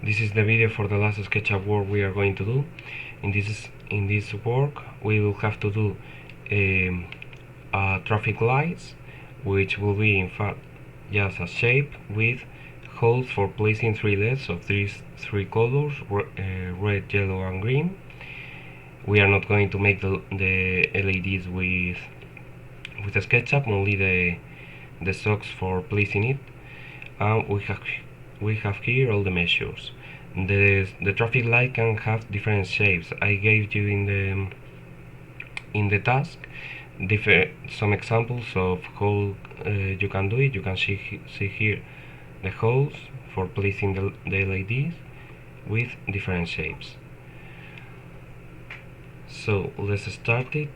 This is the video for the last SketchUp work we are going to do. In this work we will have to do traffic lights, which will be in fact just a shape with holes for placing three LEDs of these three colors, red, yellow and green. We are not going to make the LEDs with SketchUp, only the socks for placing it. And we have here all the measures. The traffic light can have different shapes. I gave you in the task some examples of how you can do it. You can see here the holes for placing the LEDs with different shapes. So let's start it.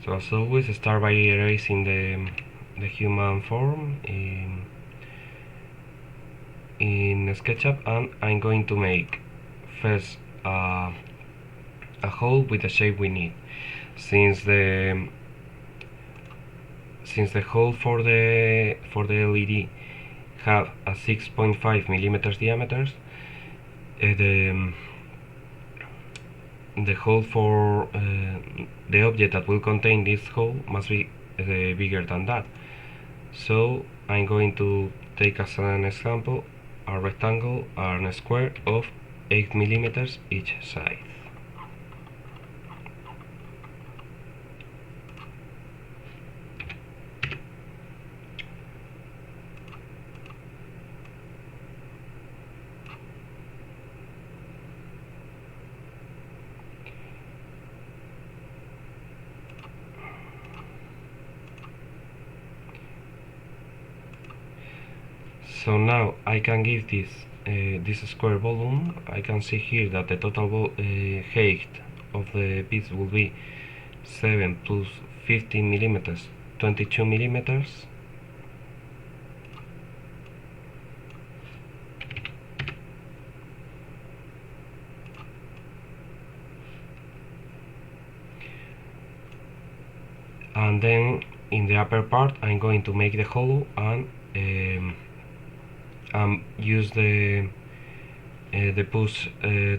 So as always, start by erasing the human form in SketchUp, and I'm going to make first a hole with the shape we need. Since the hole for the LED have a 6.5 millimeters diameter, the hole for the object that will contain this hole must be bigger than that. So I'm going to take as an example a rectangle and a square of 8 millimeters each side. So now I can give this square volume. I can see here that the total height of the piece will be 7 plus 15 millimeters, 22 millimeters. And then in the upper part I'm going to make the hollow and use the push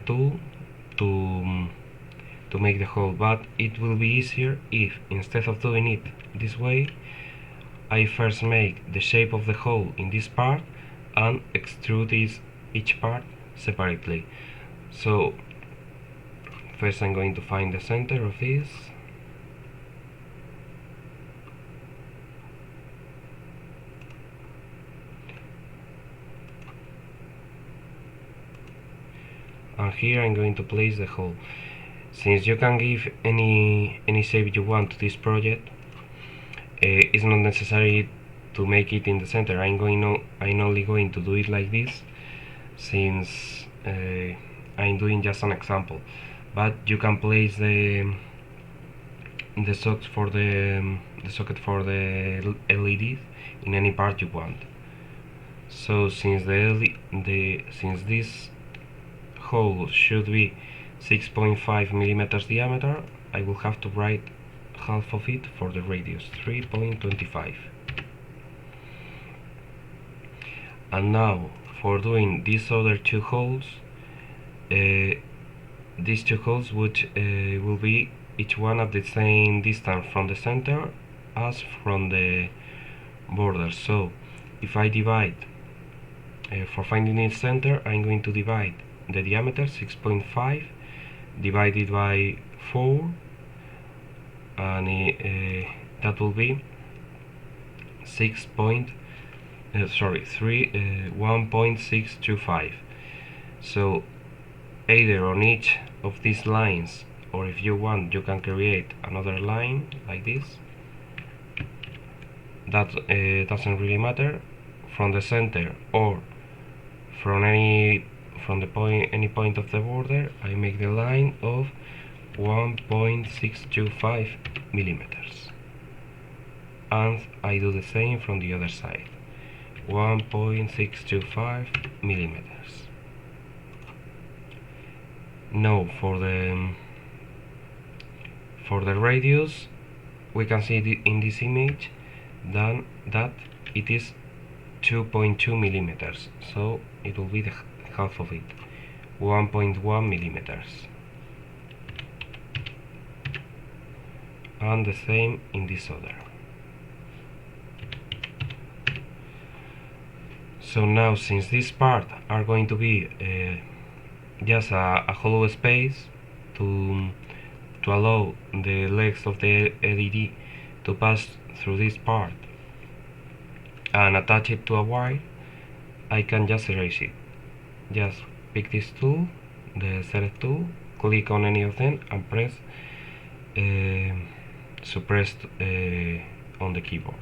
tool to make the hole, but it will be easier if instead of doing it this way I first make the shape of the hole in this part and extrude each part separately. So first I'm going to find the center of this. And here I'm going to place the hole. Since you can give any shape you want to this project, it's not necessary to make it in the center. I'm only going to do it like this, since I'm doing just an example. But you can place the socket for the LEDs in any part you want. So since since this hole should be 6.5 millimeters diameter, I will have to write half of it for the radius, 3.25. And now for doing these other two holes, these two holes will be each one at the same distance from the center as from the border. So if I divide for finding its center, I'm going to divide the diameter 6.5 divided by 4, and that will be 1.625. So either on each of these lines, or if you want you can create another line like this. That doesn't really matter. From the center or from any point of the border, I make the line of 1.625 millimeters, and I do the same from the other side, 1.625 millimeters. Now for the radius, we can see in this image that it is 2.2 millimeters, so it will be the half of it, 1.1 millimeters, and the same in this other. So now, since this part are going to be just a hollow space to allow the legs of the LED to pass through this part and attach it to a wire, I can just erase it. Just pick this tool, the select tool, click on any of them and press suppressed on the keyboard.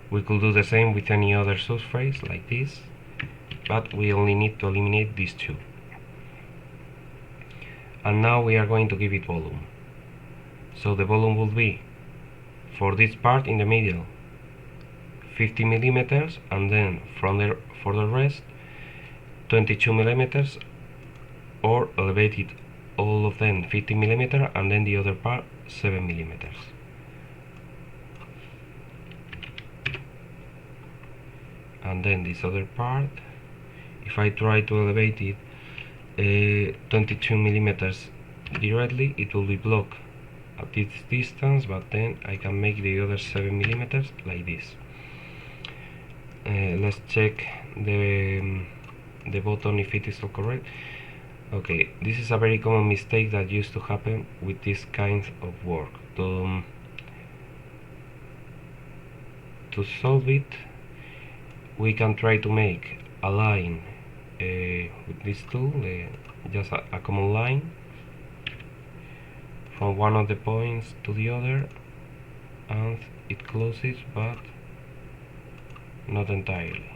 We could do the same with any other surface like this, but we only need to eliminate these two. And now we are going to give it volume. So the volume will be, for this part in the middle, 50 millimeters, and then for the rest 22 millimeters, or elevated all of them 50 millimeters and then the other part 7 millimeters. And then this other part, if I try to elevate it 22 millimeters directly, it will be blocked at this distance, but then I can make the other 7 millimeters like this. Let's check the button if it is all correct. Okay, this is a very common mistake that used to happen with this kind of work. To solve it, we can try to make a line with this tool, just a common line from one of the points to the other, and it closes, but not entirely.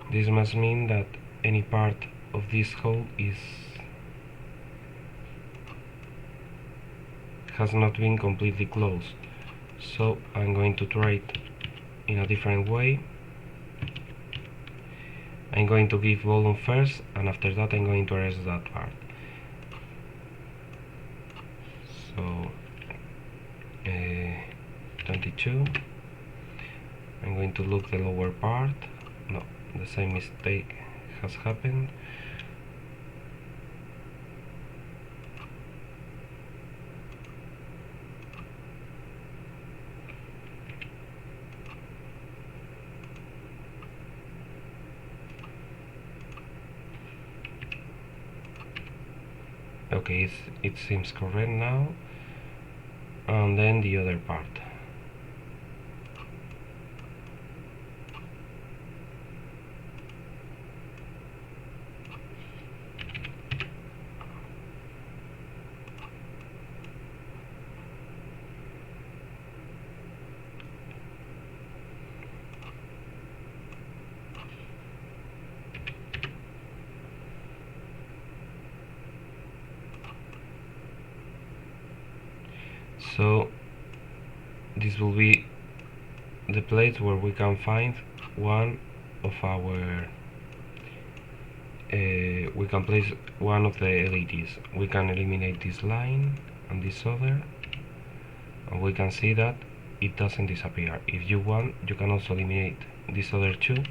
This must mean that any part of this hole has not been completely closed. So I'm going to try it in a different way. I'm going to give volume first, and after that I'm going to erase that part. So 22. I'm going to look the lower part. No, the same mistake has happened. Okay, it seems correct now. And then the other part. So this will be the place where we can find one of our we can place one of the LEDs. We can eliminate this line and this other, and we can see that it doesn't disappear. If you want, you can also eliminate this other two,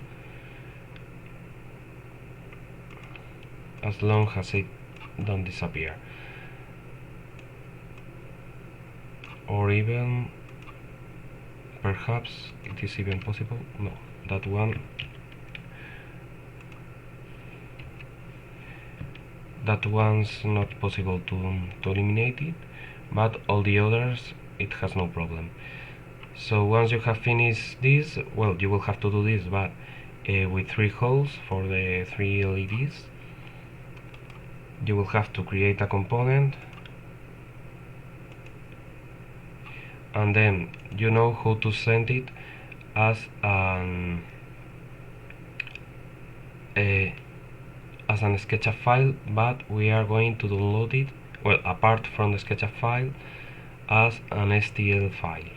as long as it don't disappear. Or even perhaps it is even possible. No, that one's not possible to eliminate it, but all the others it has no problem. So once you have finished this, well, you will have to do this, but with 3 holes for the 3 LEDs. You will have to create a component, and then you know how to send it as an Sketchup file, but we are going to download it, well, apart from the Sketchup file, as an STL file.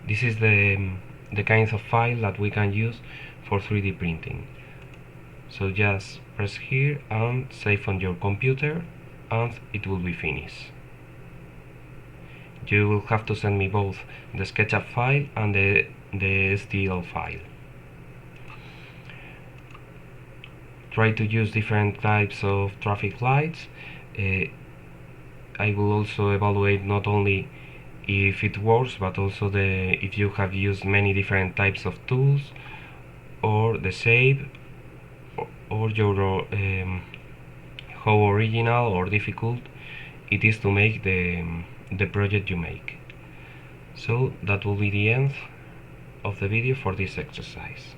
This is the kind of file that we can use for 3D printing. So just press here and save on your computer, and it will be finished. You will have to send me both the Sketchup file and the STL file. Try to use different types of traffic lights. I will also evaluate not only if it works, but also if you have used many different types of tools, or the shape, or your how original or difficult it is to make the project you make. So that will be the end of the video for this exercise.